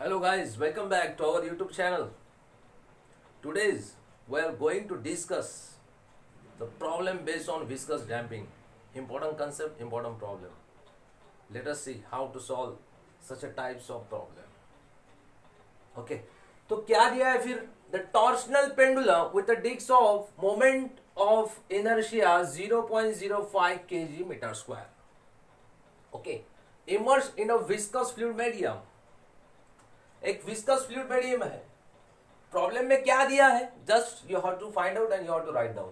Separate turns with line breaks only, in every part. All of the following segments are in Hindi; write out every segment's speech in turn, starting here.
Hello guys, welcome back to our YouTube channel. Today's we are going to discuss the problem based on viscous damping. Important concept, important problem. Let us see how to solve such a types of problem. Okay, तो क्या दिया है फिर? The torsional pendulum with a disc of moment of inertia 0.05 kg meter square. Okay, immersed in a viscous fluid medium. एक विस्कस फ्लूइड मीडियम है. प्रॉब्लम में क्या दिया है? Just you have to find out and you have to write down.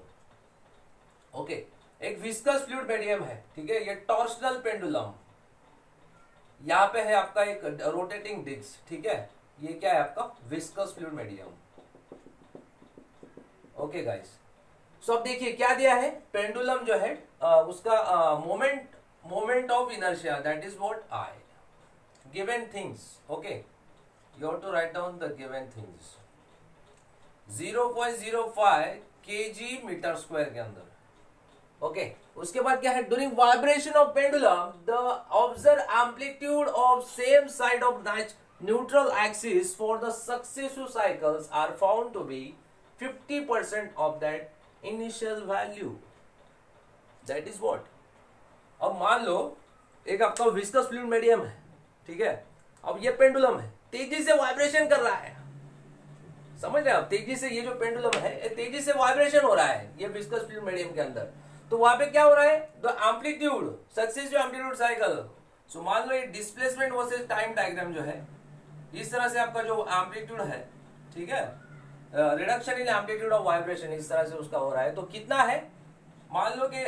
Okay, एक विस्कस फ्लूइड मीडियम है. ठीक है, ये टॉर्शनल पेंडुलम. यहाँ पे है आपका एक रोटेटिंग डिस्क. ठीक है, ये क्या है आपका viscous fluid medium. Okay guys, so अब देखिए क्या दिया है. पेंडुलम जो है उसका moment of inertia that is what I given things. Okay, you have to write down the given things. 0.05 kg metre square के अंदर. ओके, उसके बाद क्या है? During vibration of pendulum the observe amplitude of same side of neutral axis for the successive cycles are found to be 50% of that initial value. That is what. अब मान लो एक आपका विस्कस फ्लूइड मीडियम है. ठीक है, अब ये पेंडुलम है, तेजी से वाइब्रेशन कर रहा है. समझ रहे हैं आप? तेजी से ये जो पेंडुलम है तेजी से वाइब्रेशन हो रहा है ये विस्कस फ्लूइड मीडियम के अंदर. तो वहां पे क्या हो रहा है? The amplitude successive amplitude cycle. So मान लो ये डिस्प्लेसमेंट वर्सेस टाइम डायग्राम जो है इस तरह से आपका जो एम्पलीट्यूड है, ठीक है, reduction in amplitude of vibration इस तरह से उसका हो रहा है. तो कितना है? मान लो कि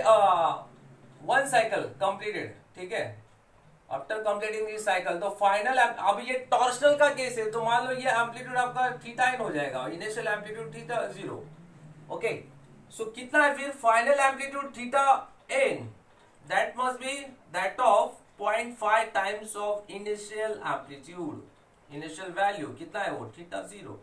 1 साइकिल कंप्लीटेड. ठीक है, आफ्टर कंप्लीटिंग दिस साइकिल तो फाइनल. अब ये टॉर्शनल का केस है तो मान लो ये एम्पलीट्यूड आपका थीटा इन हो जाएगा. Initial amplitude theta 0. Okay, so कितना है फिर? Final amplitude theta n that must be that of 0.5 times of initial amplitude. Initial value कितना है वो? थीटा 0.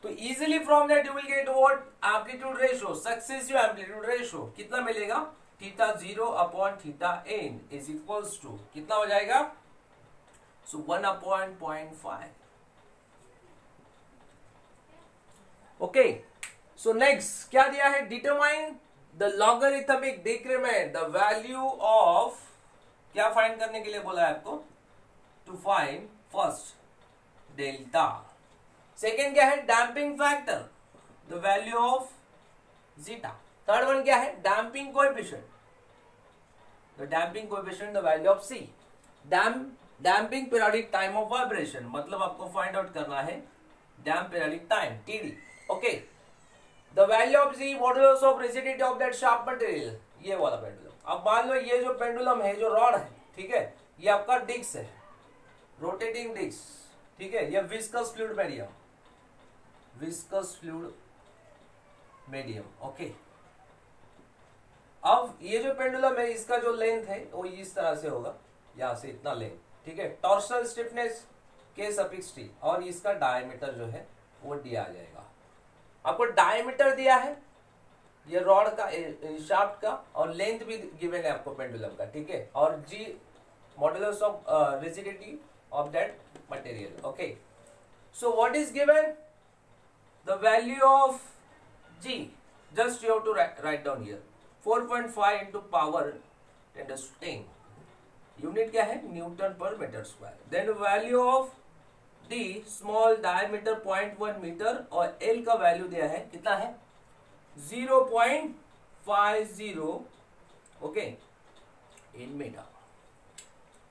तो easily from that you will get what? Amplitude ratio, successive amplitude ratio कितना मिलेगा? Theta 0 upon theta n is equals to कितना हो जाएगा? So 1 upon 0.5. Okay, so next क्या दिया है? Determine the logarithmic decrement the value of. क्या फाइंड करने के लिए बोला है आपको? To find first delta. Second क्या है? Damping factor the value of zeta. Third one क्या है? Damping coefficient the damping coefficient the value of C. Damping periodic time of vibration मतलब आपको फाइंड आउट करना है damp periodic time TD. Okay, the value of G modulus of rigidity of that sharp material. ये वाला पेंडुलम. अब मान लो ये जो पेंडुलम है जो रॉड है, ठीक है, ये आपका डिस्क है, रोटेटिंग डिस्क. ठीक है, ये viscous fluid medium, viscous fluid medium. Okay, अब ये जो पेंडुलम है इसका जो लेंथ है वो इस तरह से होगा, यहां से इतना लेंथ. ठीक है, टॉर्शनल स्टिफनेस के सफिक्स टी और इसका डायमीटर जो है वो डी आ जाएगा. आपको डायमीटर दिया है ये रॉड का, शाफ्ट का, और लेंथ भी गिवन है आपको पेंडुलम का. ठीक है, और G modulus of rigidity of that material. Okay, so what is given? The value of G just you have to write down here 4.5 into power 10 unit क्या है? Newton per metre square. Then value of D small diameter 0.1 metre और एल का वैल्यू दिया है कितना है? 0.50. Okay, in metre.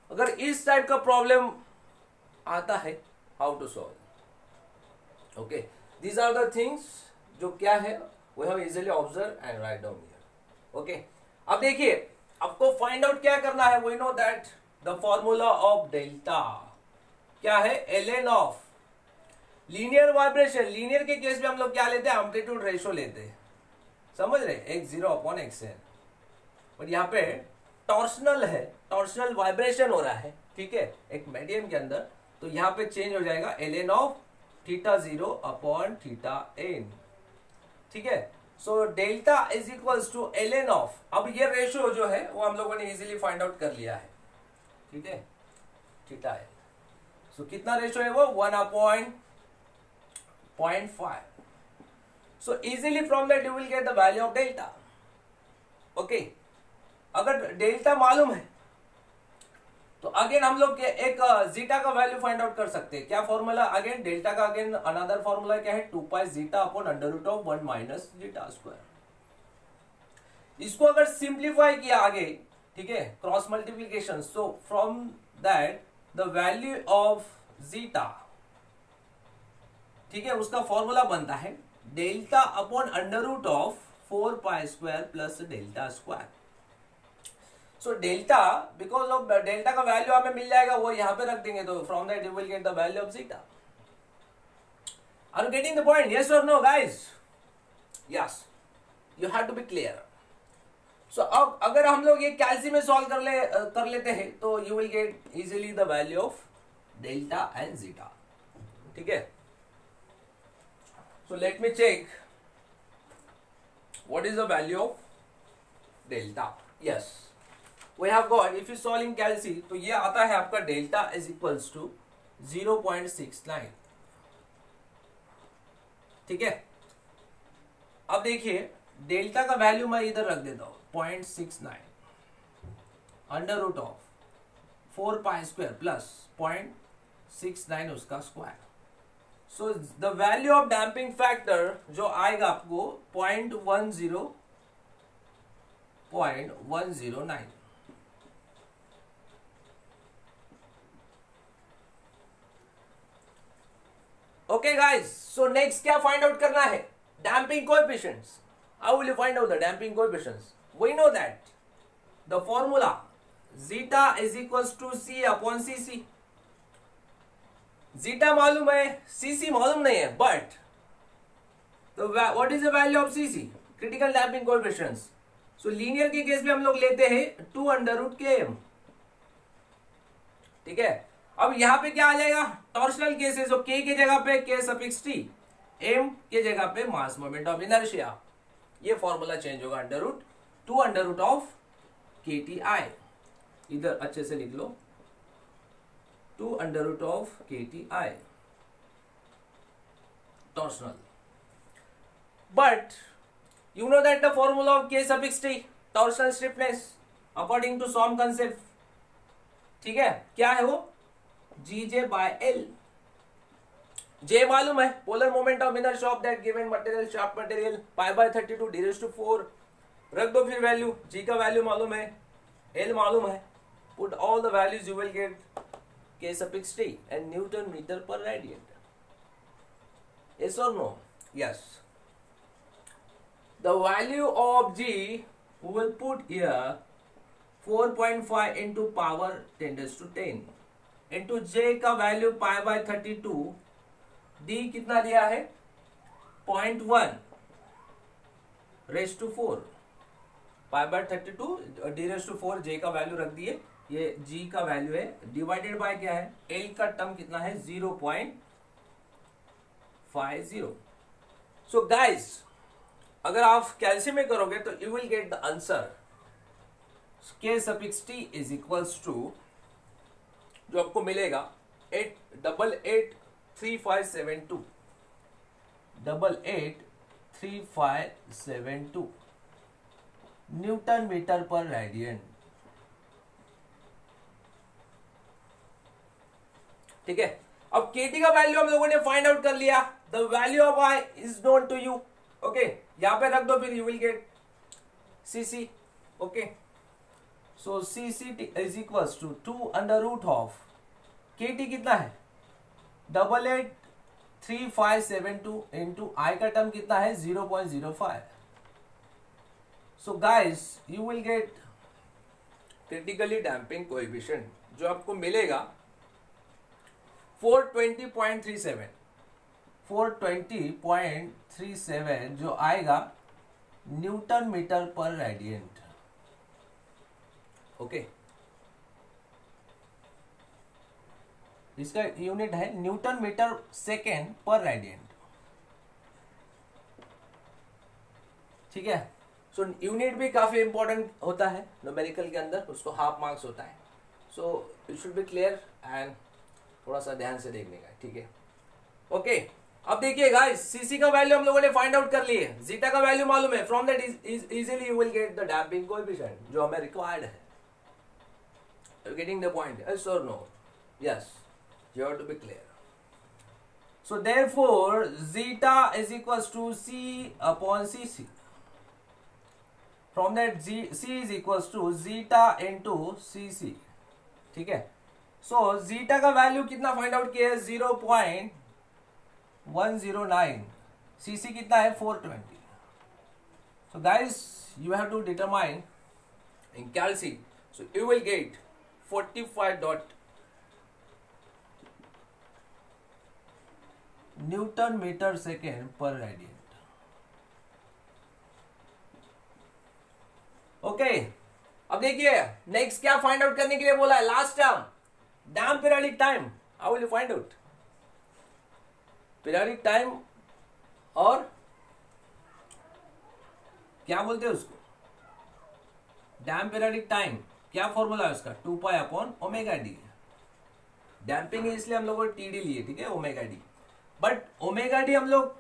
अगर इस टाइप का प्रॉब्लम आता है how to solve. Okay, these are the things जो क्या है we have easily observe and write down. Okay, अब देखिए आपको फाइंड आउट क्या करना है. We know that the formula of delta क्या है? ln of linear vibration. Linear के केस में हम लोग क्या लेते हैं? एम्पलीट्यूड रेशियो लेते हैं. समझ रहे? x0 upon xn. और यहाँ पे टॉर्शनल है, टॉर्शनल वाइब्रेशन हो रहा है. ठीक है, एक मीडियम के अंदर. तो यहाँ पे चेंज हो जाएगा ln of theta 0 upon theta n. ठीक है, so delta is equals to ln of. अब ये रेशियो जो है वो हम लोगों ने इजीली फाइंड आउट कर लिया है. ठीक है, थीटा है. सो कितना रेशियो है वो 1/0.5. So easily from that you will get the value of delta. Okay, अगर डेल्टा मालूम है तो अगेन हम लोग एक जीटा का वैल्यू फाइंड आउट कर सकते हैं. क्या फॉर्मूला अगेन डेल्टा का? अगेन अनदर फॉर्मूला क्या है? 2 pi zeta upon √1 minus zeta square. इसको अगर सिंप्लीफाई किया आगे, ठीक है, cross multiplication, so from that the value of zeta, ठीक है, उसका फॉर्मूला बनता है delta upon √4 pi square plus delta square. So delta, because of delta का वैल्यू हमें मिल जाएगा, वो यहां पे रख देंगे, तो from that you will get the value of zeta. Are you getting the point? Yes और no guys? Yes, you have to be clear. So अब अगर हम लोग ये कैल्सी में सॉल्व कर लेते हैं तो you will get easily the value of delta and zeta. ठीक है, so let me check what is the value of delta. Yes, we have got, if you solve in calci तो ये आता है आपका डेल्टा इज इक्वल्स टू 0.69. ठीक है, अब देखिए डेल्टा का वैल्यू मैं इधर रख देता हूं 0.69 √4 पाई स्क्वायर प्लस 0.69 उसका square. So the value of damping factor जो आएगा आपको 0.109. ओके गाइस, सो नेक्स्ट क्या फाइंड आउट करना है? Damping coefficients. How will you find out the damping coefficients? We know that the formula zeta is equals to C upon CC. Zeta मालूम है, CC मालूम नहीं है, but what is the value of CC? Critical damping coefficients. So linear के केस में हम लोग लेते हैं 2√km. ठीक है, अब यहाँ पे क्या आ जाएगा? टॉर्शनल केसेस, so K के जगह पे K सफिक्स T, M के जगह पे मास मोमेंट ऑफ इनर्शिया. ये फॉर्मूला चेंज होगा √2√KTI. इधर अच्छे से लिख लो 2√KTI torsional. But you know that the formula of K suffix T torsional stiffness according to some concept. ठीक है, क्या है वो? GJ/L. J मालूम है, polar moment of inertia of that given material, sharp material, π/32 d⁴. रख दो फिर वैल्यू. G का वैल्यू मालूम है, L मालूम है. Put all the values, you will get K suffix T and newton metre per radian. Yes or no? Yes. The value of G we will put here 4.5 into power 10⁻10 into J का वैल्यू π/32. D कितना दिया है? 0.1 raised to 4. π/32 d⁴ J का वैल्यू रख दिए, ये G का वैल्यू है, डिवाइडेड बाय क्या है? L का टर्म कितना है? 0.50. सो गाइस, अगर आप कैल्शियम में करोगे तो you will get the answer K suffix T is equals to, जो आपको मिलेगा 883572 883572 न्यूटन मीटर पर रेडियन. ठीक है, अब KT का वैल्यू हम लोगों ने फाइंड आउट कर लिया. The value of I is known to you. Okay, यहां पे रख दो, फिर you will get CC. Okay, so CC is equals to 2√, KT कितना है? 883572 इंटू I का टर्म कितना है? 0.05. So guys, you will gate critically damping coefficient जो आपको मिलेगा 420.37. 420.37 जो आएगा न्यूटन मीटर पर रेडियंट. ओके, इसका यूनिट है Newton metre second per radiant. ठीक है, सो यूनिट भी काफी इंपॉर्टेंट होता है न्यूमेरिकल के अंदर, उसको हाफ मार्क्स होता है. So it should be clear and थोड़ा सा ध्यान से देखने का, ठीक है। ओके, अब देखिए गाइस, सीसी का वैल्यू हम लोगों ने फाइंड आउट कर लिए, जीटा का वैल्यू मालूम है, from that easily you will get the damping coefficient जो हमें रिक्वायर्ड है। You getting the point, yes और no? Yes, you have to be clear. So therefore zeta is equals to C upon Cc. From that C is equals to zeta into Cc, ठीक है। So zeta का वैल्यू कितना फाइंड आउट किया है? 0.109। Cc कितना है? 420। So guys, you have to determine in calci. So you will get 45 newton metre second per radian. Okay, अब देखिए नेक्स्ट क्या फाइंड आउट करने के लिए बोला है? Last term, damp periodic time. How will you find out periodic time? और क्या बोलते हैं उसको? डैम्प पीरियडिक टाइम। क्या फॉर्मूला है उसका? 2 pi upon omega D. Damping है इसलिए हम लोग टीडी लिए, ठीक है, omega D. But omega D हम लोग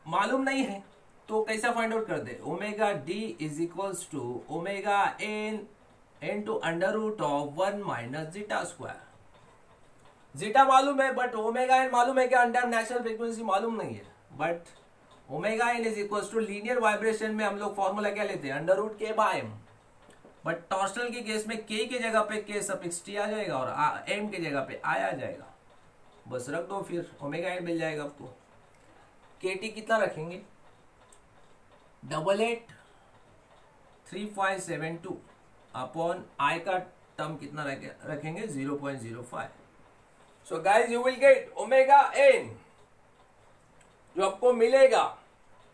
मालूम नहीं है, तो कैसा फाइंड आउट कर दे? Omega D is equals to omega N into under root of 1 minus zeta square. Zeta मालूम है बट ओमेगा एन मालूम है क्या? अंडर नेचुरल फ्रीक्वेंसी मालूम नहीं है, but omega n is equals to linear vibration में हम लोग फॉर्मूला क्या लेते हैं? Under root k by m. But torsional के केस में के की जगह पे के सफिक्स टी आ जाएगा और एम की जगह पे आई आ जाएगा, बस रख दो, फिर ओमेगा एन मिल जाएगा आपको। के टी कितना रखेंगे? 883572 अपॉन आई का टर्म कितना रखेंगे? 0.05। So guys you will get omega n जो आपको मिलेगा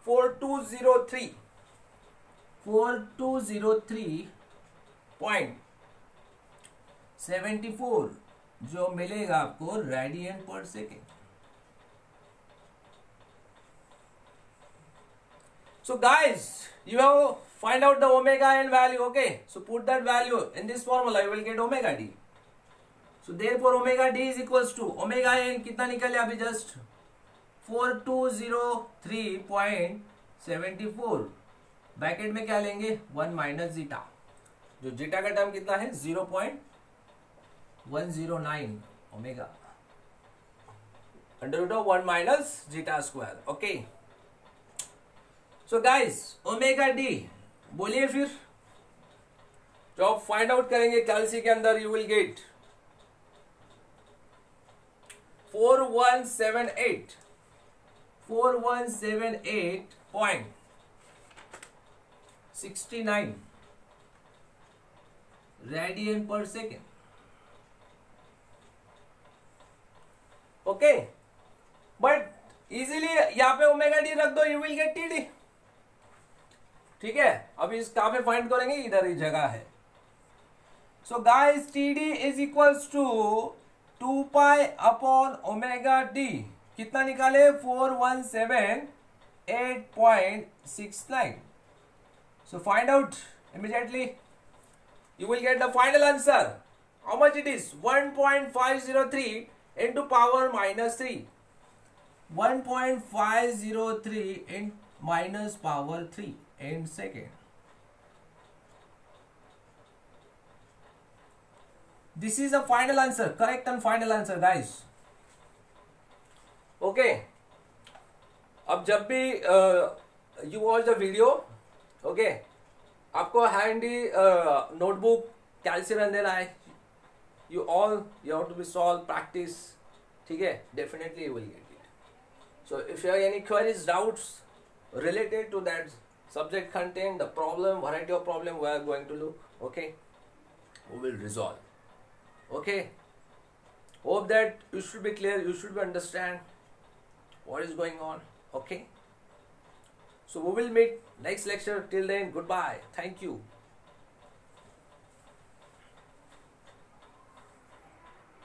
4203.74 जो मिलेगा आपको radian per second. So guys, you have to find out the omega n value, okay? So put that value in this formula, you will get omega d. So therefore omega d is equals to omega n कितना निकले अभी जस्ट 4203.74। ब्रैकेट में क्या लेंगे? 1 माइनस जीटा, जो जीटा का टर्म कितना है? 0.109 omega under root of 1 minus zeta square. Okay, so guys omega d बोलिए फिर, जो आप फाइंड आउट करेंगे कैल्सी के अंदर, you will gate 4178.69 radian per second. Okay, but easily यहां पे ओमेगा डी रख दो, you will gate T D, ठीक है। अभी इस कहां पे फाइंड करेंगे? इधर ही जगह है। So guys t d is equals to 2 pi upon omega d, कितना निकाले? 4178.69। So find out immediately, you will get the final answer. How much it is? 1.503 into power minus 3, 1.503 in minus power 3 in second. This is a final answer, correct and final answer guys. Okay, अब जब भी you watch the video, okay, आपको handy notebook कैल्सी रन देना है। You have to be solve, practice, ठीक है, definitely you will get it. So if you have any queries, doubts related to that subject content, the problem, variety of problem we are going to look, okay, we will resolve. Okay, hope that you should be clear, you should understand what is going on. Okay, so we will meet next lecture. Till then, goodbye, thank you.